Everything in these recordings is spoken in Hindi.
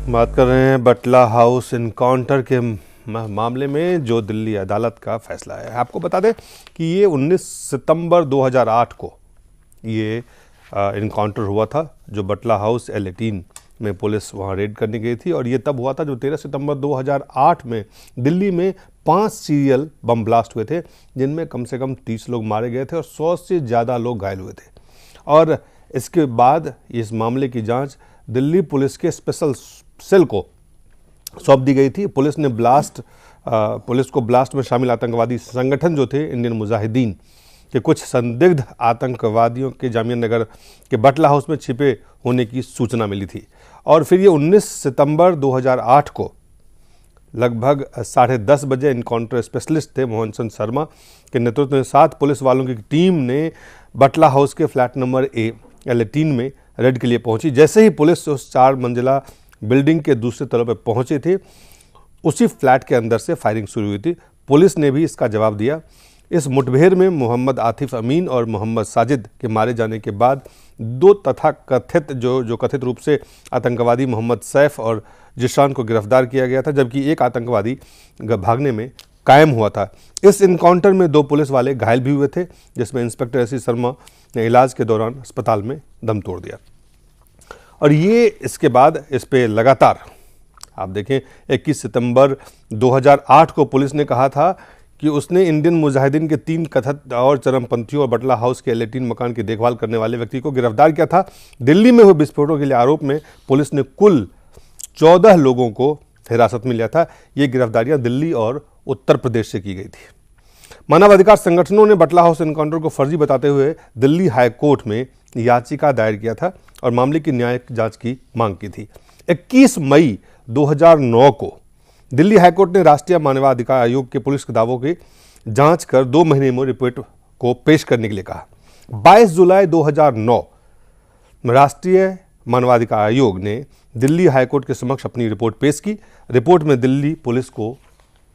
बात कर रहे हैं बटला हाउस इनकाउंटर के मामले में जो दिल्ली अदालत का फैसला है। आपको बता दें कि ये 19 सितंबर 2008 को ये इनकाउंटर हुआ था, जो बटला हाउस L18 में पुलिस वहाँ रेड करने गई थी। और ये तब हुआ था जो 13 सितंबर 2008 में दिल्ली में 5 सीरियल बम ब्लास्ट हुए थे, जिनमें कम से कम 30 लोग मारे गए थे और 100 से ज़्यादा लोग घायल हुए थे। और इसके बाद इस मामले की जांच दिल्ली पुलिस के स्पेशल सेल को सौंप दी गई थी। पुलिस को ब्लास्ट में शामिल आतंकवादी संगठन जो थे इंडियन मुजाहिदीन के कुछ संदिग्ध आतंकवादियों के जामिया नगर के बटला हाउस में छिपे होने की सूचना मिली थी। और फिर ये 19 सितंबर 2008 को लगभग 10:30 बजे इनकाउंटर स्पेशलिस्ट थे मोहन चंद शर्मा के नेतृत्व में 7 पुलिस वालों की टीम ने बटला हाउस के फ्लैट नंबर A L18 में रेड के लिए पहुंची। जैसे ही पुलिस उस 4 मंजिला बिल्डिंग के दूसरे तल पर पहुंचे थे, उसी फ्लैट के अंदर से फायरिंग शुरू हुई थी। पुलिस ने भी इसका जवाब दिया। इस मुठभेड़ में मोहम्मद आतिफ अमीन और मोहम्मद साजिद के मारे जाने के बाद 2 तथाकथित जो कथित रूप से आतंकवादी मोहम्मद सैफ और जिशान को गिरफ्तार किया गया था, जबकि एक आतंकवादी भागने में कायम हुआ था। इस इनकाउंटर में 2 पुलिस वाले घायल भी हुए थे, जिसमें इंस्पेक्टर एस शर्मा ने इलाज के दौरान अस्पताल में दम तोड़ दिया। और ये इसके बाद इस पे लगातार आप देखें 21 सितंबर 2008 को पुलिस ने कहा था कि उसने इंडियन मुजाहिदीन के 3 कथित और चरमपंथियों और बटला हाउस के L18 मकान की देखभाल करने वाले व्यक्ति को गिरफ्तार किया था। दिल्ली में हुए विस्फोटों के लिए आरोप में पुलिस ने कुल 14 लोगों को हिरासत में लिया था। ये गिरफ्तारियां दिल्ली और उत्तर प्रदेश से की गई थी। मानवाधिकार संगठनों ने बटला हाउस एनकाउंटर को फर्जी बताते हुए दिल्ली हाई कोर्ट में याचिका दायर किया था और मामले की न्यायिक जांच की मांग की थी। 21 मई 2009 को दिल्ली हाईकोर्ट ने राष्ट्रीय मानवाधिकार आयोग के पुलिस के दावों की जांच कर 2 महीने में रिपोर्ट को पेश करने के लिए कहा। 22 जुलाई 2009 राष्ट्रीय मानवाधिकार आयोग ने दिल्ली हाईकोर्ट के समक्ष अपनी रिपोर्ट पेश की। रिपोर्ट में दिल्ली पुलिस को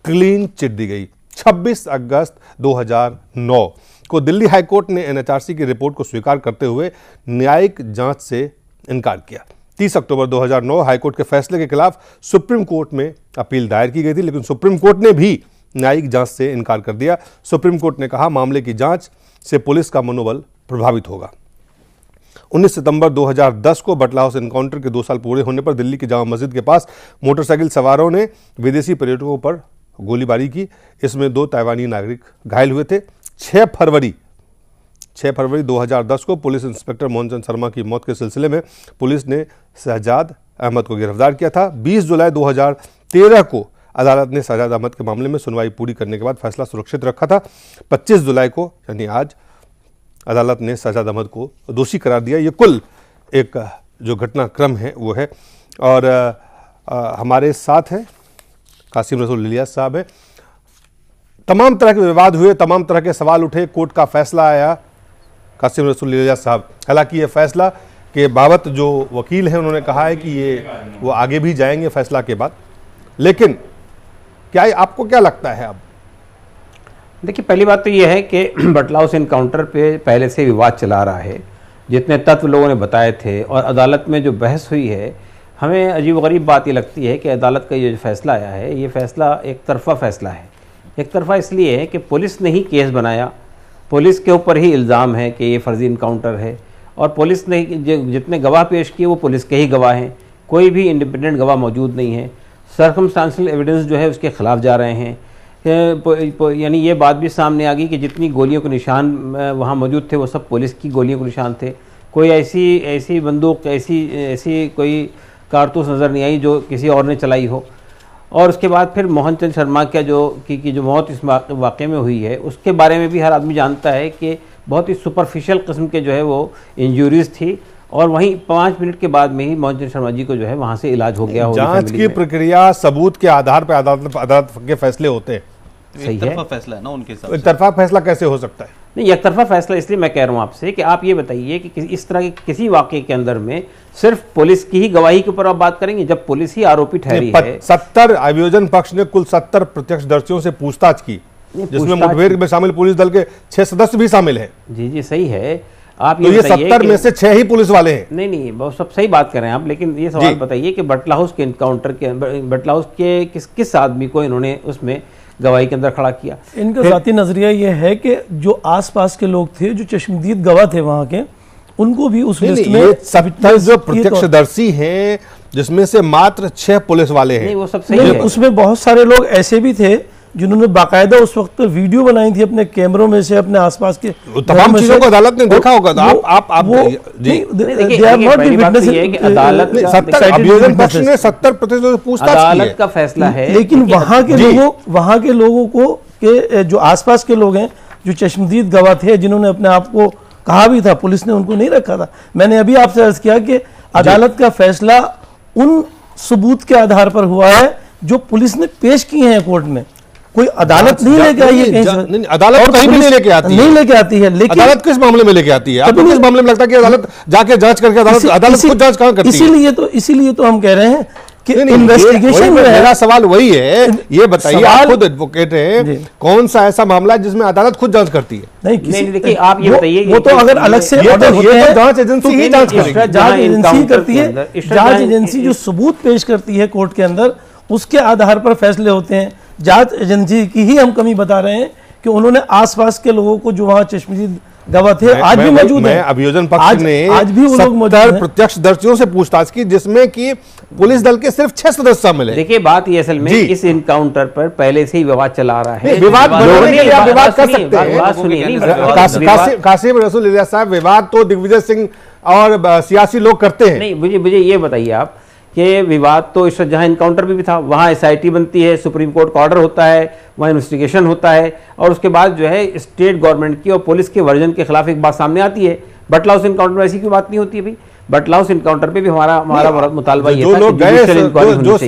क्लीन चिट दी गई। 26 अगस्त 2009 को दिल्ली हाईकोर्ट ने NHRC की रिपोर्ट को स्वीकार करते हुए न्यायिक जांच से इनकार किया। 30 अक्टूबर 2009 हाईकोर्ट के फैसले के खिलाफ सुप्रीम कोर्ट में अपील दायर की गई थी, लेकिन सुप्रीम कोर्ट ने भी न्यायिक जांच से इनकार कर दिया। सुप्रीम कोर्ट ने कहा मामले की जांच से पुलिस का मनोबल प्रभावित होगा। 19 सितंबर 2010 को बटला हाउस एनकाउंटर के 2 साल पूरे होने पर दिल्ली की जामा मस्जिद के पास मोटरसाइकिल सवारों ने विदेशी पर्यटकों पर गोलीबारी की। इसमें 2 ताइवानी नागरिक घायल हुए थे। 6 फरवरी 2010 को पुलिस इंस्पेक्टर मोहन चंद शर्मा की मौत के सिलसिले में पुलिस ने शहजाद अहमद को गिरफ्तार किया था। 20 जुलाई 2013 को अदालत ने शहजाद अहमद के मामले में सुनवाई पूरी करने के बाद फैसला सुरक्षित रखा था। 25 जुलाई को यानी आज अदालत ने शहजाद अहमद को दोषी करार दिया। ये कुल एक जो घटनाक्रम है वो है। और हमारे साथ हैं कासिम रसूल इलियास साहब हैं। तमाम तरह के विवाद हुए, तमाम तरह के सवाल उठे, कोर्ट का फैसला आया। कासिम रसूल इलियास साहब, हालांकि ये फैसला के बाबत जो वकील हैं उन्होंने कहा है कि ये वो आगे भी जाएंगे फैसला के बाद, लेकिन क्या आपको क्या लगता है? अब देखिए, पहली बात तो ये है कि बटला हाउस एनकाउंटर पे पहले से विवाद चला रहा है। जितने तत्व लोगों ने बताए थे और अदालत में जो बहस हुई है, हमें अजीबोगरीब बात ये लगती है कि अदालत का ये जो फैसला आया है, ये फैसला एक तरफा फैसला है। एक तरफा इसलिए है कि पुलिस ने ही केस बनाया, पुलिस के ऊपर ही इल्ज़ाम है कि ये फर्जी इनकाउंटर है, और पुलिस ने जितने गवाह पेश किए वो पुलिस के ही गवाह हैं, कोई भी इंडिपेंडेंट गवाह मौजूद नहीं है। सर्कमस्टांशियल एविडेंस जो है उसके खिलाफ जा रहे हैं। यानी ये बात भी सामने आ गई कि जितनी गोलियों के निशान वहाँ मौजूद थे वो सब पुलिस की गोलियों के निशान थे। कोई ऐसी बंदूक ऐसी कोई कारतूस नज़र नहीं आई जो किसी और ने चलाई हो। और उसके बाद फिर मोहन चंद शर्मा का की जो मौत इस वाक़े में हुई है, उसके बारे में भी हर आदमी जानता है कि बहुत ही सुपरफिशियल किस्म के जो है वो इंजरीज थी, और वहीं 5 मिनट के बाद में ही मोहन चंद शर्मा जी को जो है वहाँ से इलाज हो गया। जांच की प्रक्रिया सबूत के आधार पर अदालत के फैसले होते हैं। सही है, फैसला है ना उनके हिसाब से। एक तरफा फैसला कैसे हो सकता है? नहीं, एक तरफा फैसला इसलिए मैं कह रहा हूँ आपसे कि आप ये बताइए कि इस तरह के किसी वाक़े के अंदर में सिर्फ पुलिस की ही गवाही के ऊपर आप बात करेंगे, जब पुलिस ही आरोपी ठहरी है। 70 आयोजन पक्ष ने कुल 70 प्रत्यक्षदर्शियों से पूछताछ की, जिसमें मुठभेड़ में शामिल पुलिस दल के 6 सदस्य भी शामिल हैं। जी सही है, आप तो ये बताइए 70 में से 6 ही पुलिस वाले हैं। नहीं बहुत सब सही बात कर रहे हैं आप, लेकिन ये सवाल बताइए कि बटला हाउस के एनकाउंटर के बटला हाउस के किस आदमी को इन्होंने उसमें गवाही के अंदर खड़ा किया? इनका जाती नजरिया ये है कि जो आसपास के लोग थे, जो चश्मदीद गवाह थे वहां के, उनको भी उस लिस्ट में 70 जो प्रत्यक्षदर्शी हैं जिसमें से मात्र 6 पुलिस वाले हैं। नहीं वो सब सही है। उसमें बहुत सारे लोग ऐसे भी थे जिन्होंने बाकायदा उस वक्त वीडियो बनाई थी अपने कैमरों में से, अपने आसपास के तमाम चीजों को अदालत ने देखा होगा। आप जी अदालत अभियोजन पक्ष ने 70% पूछताछ की है। अदालत का फैसला है, लेकिन वहां के लोगों को के जो आसपास के लोग हैं, जो चश्मदीद गवाह थे, जिन्होंने अपने आप को कहा भी था, पुलिस ने उनको नहीं रखा था। मैंने अभी आपसे अर्ज किया कि अदालत का फैसला उन सबूत के आधार पर हुआ है जो पुलिस ने पेश किए हैं कोर्ट में। कोई अदालत नहीं लेके आई है कहीं से, अदालत कहीं भी नहीं लेके आती है। लेकिन अदालत किस मामले में लेके आती है? आपको किस मामले में लगता है कि अदालत जाके जांच करके अदालत खुद जांच कहां करती है? इसीलिए तो हम कह रहे हैं कि इन्वेस्टिगेशन में मेरा सवाल वही है, ये बताइए, आप खुद एडवोकेट हैं, कौन सा ऐसा मामला है जिसमें अदालत खुद जांच करती है? नहीं देखिए, आप ये बताइए, वो तो अगर अलग से ऑर्डर होते हैं, जांच एजेंसी ही जांच करेगी। जांच एजेंसी करती है। जांच एजेंसी जो सबूत पेश करती है कोर्ट के अंदर, उसके आधार पर फैसले होते हैं। जांच एजेंसी की ही हम कमी बता रहे हैं कि उन्होंने आसपास के लोगों को, जो वहां चश्मदीद गवाह थे, आज भी मौजूद है। अभियोजन पक्ष ने आज भी वो लोग मौजूद हैं। प्रत्यक्षदर्शियों से पूछताछ की जिसमें कि पुलिस दल के सिर्फ 6 सदस्य शामिल हैं। देखिए बात ये असल में इस इनकाउंटर पर पहले से ही विवाद चला रहा है। विवाद बढ़ाने के लिए आप विवाद कर सकते हैं। बात सुनिए, कासिम रसूल इलियास साहब, विवाद तो दिग्विजय सिंह और सियासी लोग करते हैं। नहीं, मुझे ये बताइए आप कि विवाद तो इस जहां इनकाउंटर भी था, वहां एसआईटी बनती है, सुप्रीम कोर्ट का ऑर्डर होता है, वहां इन्वेस्टिगेशन होता है, और उसके बाद जो है स्टेट गवर्नमेंट की और पुलिस के वर्जन के खिलाफ एक बात सामने आती है। बटला हाउस इनकाउंटर में ऐसी कोई बात नहीं होती है भाई। बटला हाउस इनकाउंटर पे भी हमारा मुतालबा ये था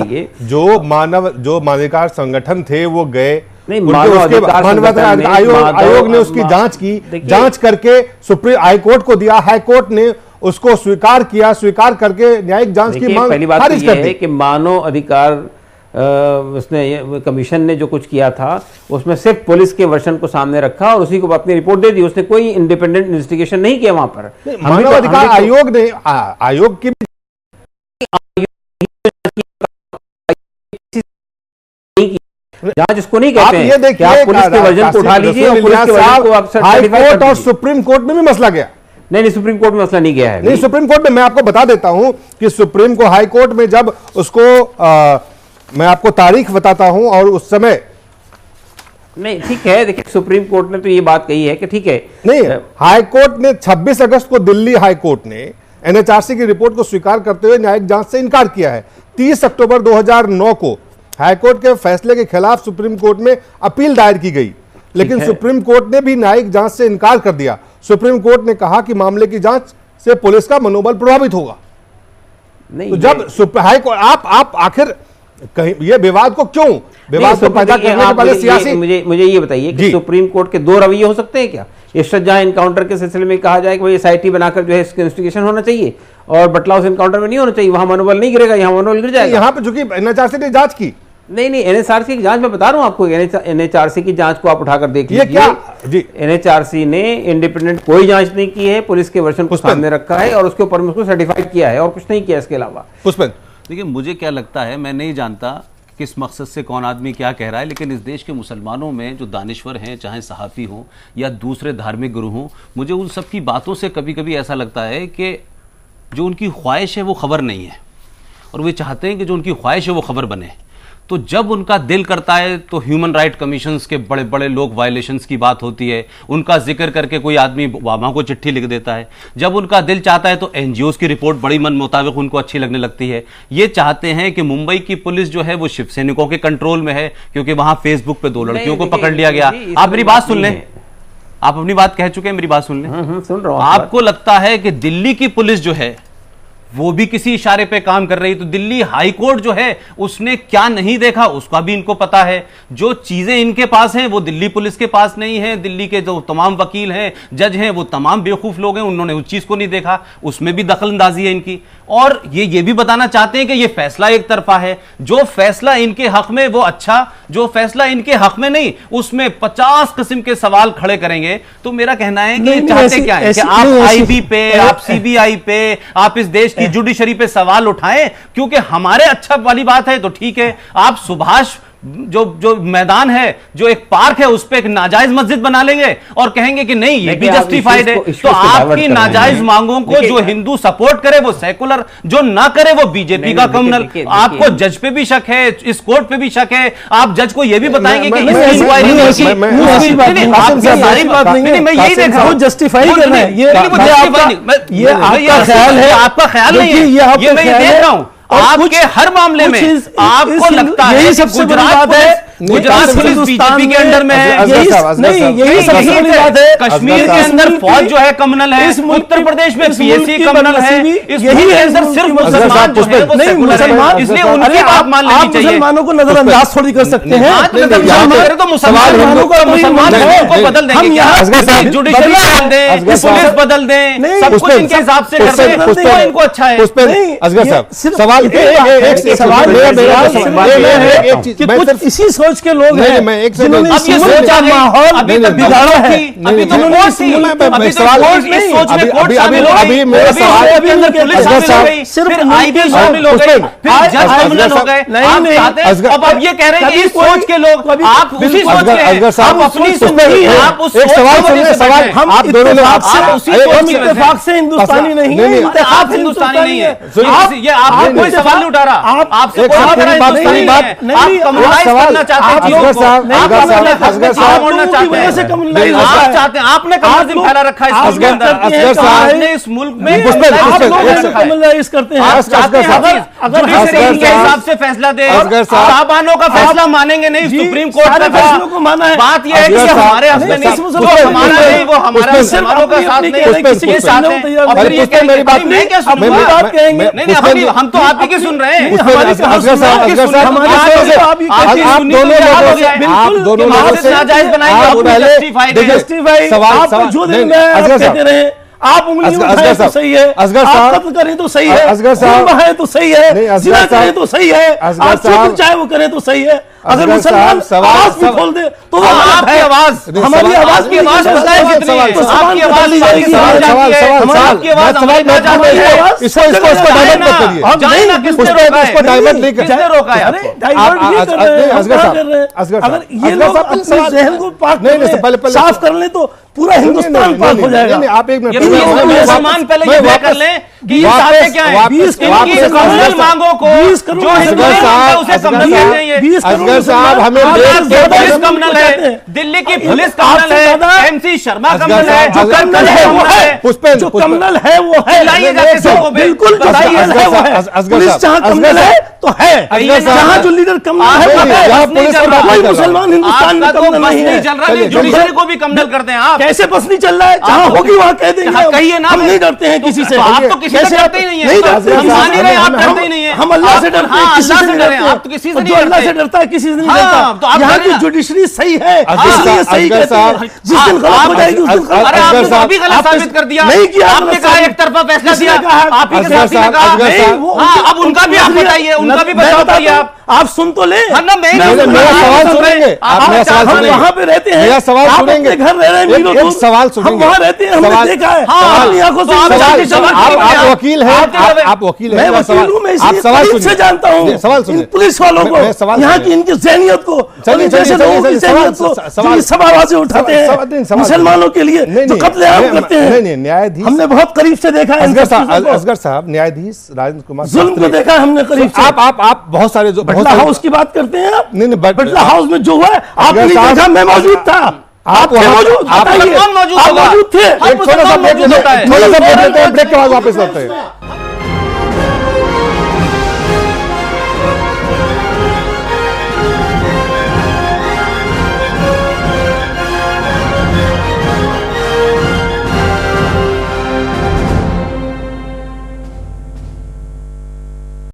कि जो मानवाधिकार संगठन थे वो गए, नहीं, मानवाधिकार आयोग ने उसकी जांच की, जांच करके सुप्रीम हाईकोर्ट को दिया, हाईकोर्ट ने उसको स्वीकार किया, स्वीकार करके न्यायिक जांच की मांग पहली बात तो ये है कि मानव अधिकार उसने कमीशन ने जो कुछ किया था उसमें सिर्फ पुलिस के वर्षन को सामने रखा और उसी को अपनी रिपोर्ट दे दी। उसने कोई इंडिपेंडेंट इन्वेस्टिगेशन नहीं किया वहां पर। मानव अधिकार आयोग ने, आयोग की जांच इसको नहीं कहते हैं। ये देखिए, आप पुलिस के वर्जन को उठा लीजिए और पुलिस के वर्जन को आप हाईकोर्ट और सुप्रीम कोर्ट में भी मसला गया। नहीं, सुप्रीम कोर्ट में मसला नहीं गया है। नहीं, सुप्रीम कोर्ट में मैं आपको बता देता हूं कि सुप्रीम को हाई कोर्ट में जब उसको मैं आपको तारीख बताता हूं, और उस समय नहीं, ठीक है, देखिए सुप्रीम कोर्ट ने तो ये बात कही है कि ठीक है, नहीं, हाई कोर्ट ने 26 अगस्त को दिल्ली हाई कोर्ट ने एनएचआरसी की रिपोर्ट को स्वीकार करते हुए न्यायिक जांच से इनकार किया है। 30 अक्टूबर 2009 को हाईकोर्ट के फैसले के खिलाफ सुप्रीम कोर्ट में अपील दायर की गई, लेकिन सुप्रीम कोर्ट ने भी न्यायिक जांच से इनकार कर दिया। सुप्रीम कोर्ट ने कहा कि मामले की जांच से पुलिस का मनोबल प्रभावित होगा। नहीं, तो जब हाईकोर्ट आप आखिर कहीं ये विवाद को क्यों, विवाद को पैदा करने के पहले सियासी, मुझे ये बताइए कि सुप्रीम कोर्ट के 2 रवैये हो सकते हैं क्या? इस जहां इनकाउंटर के सिलसिले में कहा जाए कि भाई एसआईटी बनाकर जो है इसका इन्वेस्टिगेशन होना चाहिए, और बटला हाउस इनकाउंटर में नहीं होना चाहिए, वहां मनोबल नहीं गिरेगा, यहाँ मनोबल गिर जाएगा। यहाँ पे चूंकि एनएचआरसी ने जांच की, नहीं, एनएचआरसी की जांच मैं बता रहा हूं आपको, एनएचआरसी की जांच को आप उठाकर देख लीजिए। क्या जी, एनएचआरसी ने इंडिपेंडेंट कोई जांच नहीं की है, पुलिस के वर्षन को सामने रखा है और उसके ऊपर में उसको सर्टिफाइड किया है और कुछ नहीं किया इसके अलावा। पुष्पन, देखिए मुझे क्या लगता है, मैं नहीं जानता किस मकसद से कौन आदमी क्या कह रहा है, लेकिन इस देश के मुसलमानों में जो दानिश्वर हैं, चाहे सहाफ़ी हों या दूसरे धार्मिक गुरु हों, मुझे उन सब की बातों से कभी कभी ऐसा लगता है कि जो उनकी ख्वाहिश है वो खबर नहीं है, और वे चाहते हैं कि जो उनकी ख्वाहिश है वो खबर बने। तो जब उनका दिल करता है तो ह्यूमन राइट कमीशंस के बड़े बड़े लोग वायलेशंस की बात होती है, उनका जिक्र करके कोई आदमी ओबामा को चिट्ठी लिख देता है। जब उनका दिल चाहता है तो एनजीओज की रिपोर्ट बड़ी मन मुताबिक उनको अच्छी लगने लगती है। ये चाहते हैं कि मुंबई की पुलिस जो है वो शिव सैनिकों के कंट्रोल में है, क्योंकि वहां फेसबुक पे 2 लड़कियों को पकड़ लिया गया। आप मेरी बात सुन लें, आप अपनी बात कह चुके हैं, मेरी बात सुन लें। सुन रहा हूं। आपको लगता है कि दिल्ली की पुलिस जो है वो भी किसी इशारे पे काम कर रही, तो दिल्ली हाई कोर्ट जो है उसने क्या नहीं देखा उसका भी इनको पता है। जो चीजें इनके पास हैं वो दिल्ली पुलिस के पास नहीं है। दिल्ली के जो तमाम वकील हैं, जज हैं, वो तमाम बेवकूफ लोग हैं, उन्होंने उस चीज को नहीं देखा, उसमें भी दखलंदाजी है इनकी। और ये भी बताना चाहते हैं कि ये फैसला एक तरफा है, जो फैसला इनके हक में वो अच्छा, जो फैसला इनके हक में नहीं उसमें 50 किस्म के सवाल खड़े करेंगे। तो मेरा कहना है कि चाहते क्या है कि आप आईबी पे, आप सीबीआई पे, आप इस देश की जुडिशरी पे सवाल उठाएं, क्योंकि हमारे अच्छा वाली बात है तो ठीक है। आप सुभाष जो मैदान है, जो एक पार्क है, उस पे एक नाजायज मस्जिद बना लेंगे और कहेंगे कि नहीं ये भी जस्टिफाइड है। तो आपकी नाजायज मांगों को जो हिंदू सपोर्ट करे वो सेकुलर, जो ना करे वो बीजेपी का कम्युनल। आपको जज पे भी शक है, इस कोर्ट पे भी शक है, आप जज को ये भी बताएंगे कि इसकी इंक्वायरी मैं यही देख रहा हूं, जस्टिफाई करना है ये आपका ख्याल है, आपका ख्याल नहीं है, ये मैं ये देख रहा हूं। आपके हर मामले में आपको लगता है यही सबसे बड़ी बात है, गुजरात पुलिस बीजेपी के अंदर में है, यही सबसे बड़ी बात है। कश्मीर के अंदर फौज जो है कम्युनल है, उत्तर प्रदेश में पीएससी कम्युनल है, इस मुल्क के अंदर सिर्फ मुसलमान जो है वो सेकुलर है, इसलिए उनकी बात मान लेनी चाहिए। मुसलमानों को नजरअंदाज थोड़ी कर सकते हैं, तो मुसलमानों को बदल देंगे, जुडिशरी बदल दें, पुलिस बदल दें, सब कुछ इनके हिसाब से कर दें, तो इनको अच्छा है। इसी सोच के लोग हैं जिन्होंने अब ये सोच आ गई, माहौल अभी तक बिगाड़ा है। अभी तो कोर्ट थी, अभी तो कोर्ट इस सोच में कोर्ट शामिल हो गई, अभी अंदर पुलिस शामिल हो गई, फिर आईबी शामिल हो गई, फिर जज कम्युनल हो गए। आप चाहते हैं अब आप ये कह रहे हैं कि इस सोच के लोग, आप उसी सोच के हैं, आप अपनी सोच नहीं, आप उस सवाल हम आप दोनों इत्तेफाक से हिंदुस्तानी नहीं है, आप हिंदुस्तानी नहीं है, ये आपको कोई सवाल नहीं उठा रहा, आपसे कोई हिंदुस्तानी बात आप कम्युनलाइज करना चाहते हैं चीजों को, आप मोड़ना चाहते हैं, आप चाहते हैं, आपने कम्युनिज्म फैला रखा है इसके अंदर, आपने इस मुल्क में कम्युनलाइज करते हैं। आप चाहते हैं अगर इनके हिसाब से फैसला दे, साहबानों का फैसला मानेंगे नहीं, सुप्रीम कोर्ट का फैसला को माना है। बात यह है कि हमारे हक में नहीं, जो हमारा नहीं वो हमारा मुसलमानों का साथ नहीं, किसी के साथ है। और फिर ये कहेंगे मैं क्या सुनूंगा, नहीं हम तो आप ही की सुन रहे हैं, आप दोनों लोगों से नाजायज बनाएंगे, जस्टिफाइड सवाल जो दिन में कहते रहे आप उंगली उठाएं तो सही है, आप कत्ल करें तो सही है, जुल्म है तो सही है, जिना करें तो सही है, आप जो चाहे वो करें तो सही है। अगर मुसलमान आवाज भी खोल दे तो वो आपकी आवाज, हमारी आवाज की आवाज बताए कितनी है, आपकी आवाज जाती है, आपकी आवाज हमारी ना जाती है, इसको डाइवर्ट मत करिए, हम नहीं ना इसको डाइवर्ट नहीं कर, किसने रोका है? अरे डाइवर्ट नहीं कर रहे हैं, असगर साहब अगर ये लोग अपने जहन को पाक साफ कर ले तो पूरा हिंदुस्तान पाक हो जाएगा। आप एक मिनट मुसलमान पहले ये तय कर लें कि ये चाहते क्या है, 20 इनकी कम्युनल मांगों को जो हिंदू है उसे कम्युनल कहते हैं। ये 20 करोड़ साहब हमें पुलिस कम्युनल है, दिल्ली की पुलिस कम्युनल है, एमसी शर्मा कम्युनल है, जो कम्युनल है वो है, जो कम्युनल है वो है, बिल्कुल पुलिस जहाँ कम्युनल है तो है, जहाँ जो लीडर कम्युनल है कोई मुसलमान हिंदुस्तान में कम्युनल नहीं है। चल रहा है, जुडिशरी को भी कम्युनल करते हैं आप, कैसे बस नहीं चल रहा है, जहाँ होगी वहाँ कह देंगे, कहिए ना, हम नहीं डरते हैं किसी से, आप तो किसी से डरते ही नहीं है, हम मान ही रहे हैं आप डरते ही नहीं है, हम अल्लाह से डरते हैं, किसी से नहीं डरते, आप तो किसी से नहीं जो अल्लाह से डरता है किसी से नहीं डरता। यहाँ की जुडिशरी सही है, इसलिए सही कहते हैं, जिस दिन गलत हो जाएगी उस दिन अरे आपने तो अभी गलत साबित कर दिया, नहीं किया, आपने कहा एक तरफा फैसला दिया, आप ही के साथ ही कहा, अब उनका भी आप बताइए, उनका भी बताइए आप सुन तो ले, मेरा सवाल सुनेंगे, आप मेरा सवाल हम वहाँ पे रहते हैं, मेरा सवाल आप सुनेंगे, अपने घर रह रहे हैं, एक सवाल सुनेंगे, हम वहाँ रहते हैं, हमने देखा है, अपनी आंखों से आप वकील हैं, आप वकील हैं, मैं वकील हूँ, मैं आप सवाल से जानता हूँ सवाल सुनिए, पुलिस वालों को, यहाँ की इनकी ज़हनियत को, जैसे लोगों की ज़हनियत को सब आवाजें उठाते हैं मुसलमानों के लिए जो कत्लेआम करते हैं। नहीं, न्यायाधीश हमने बहुत करीब से देखा है, असगर साहब, न्यायाधीश राजेंद्र कुमार जुल्म को देखा हमने करीब से। आप बहुत सारे बटला हाउस की बात करते हैं आप, नहीं बटला हाउस में जो हुआ है आपने नहीं देखा, मैं मौजूद था, आप मौजूद थे, एक छोटा सा ब्रेक के बाद वापस आते हैं।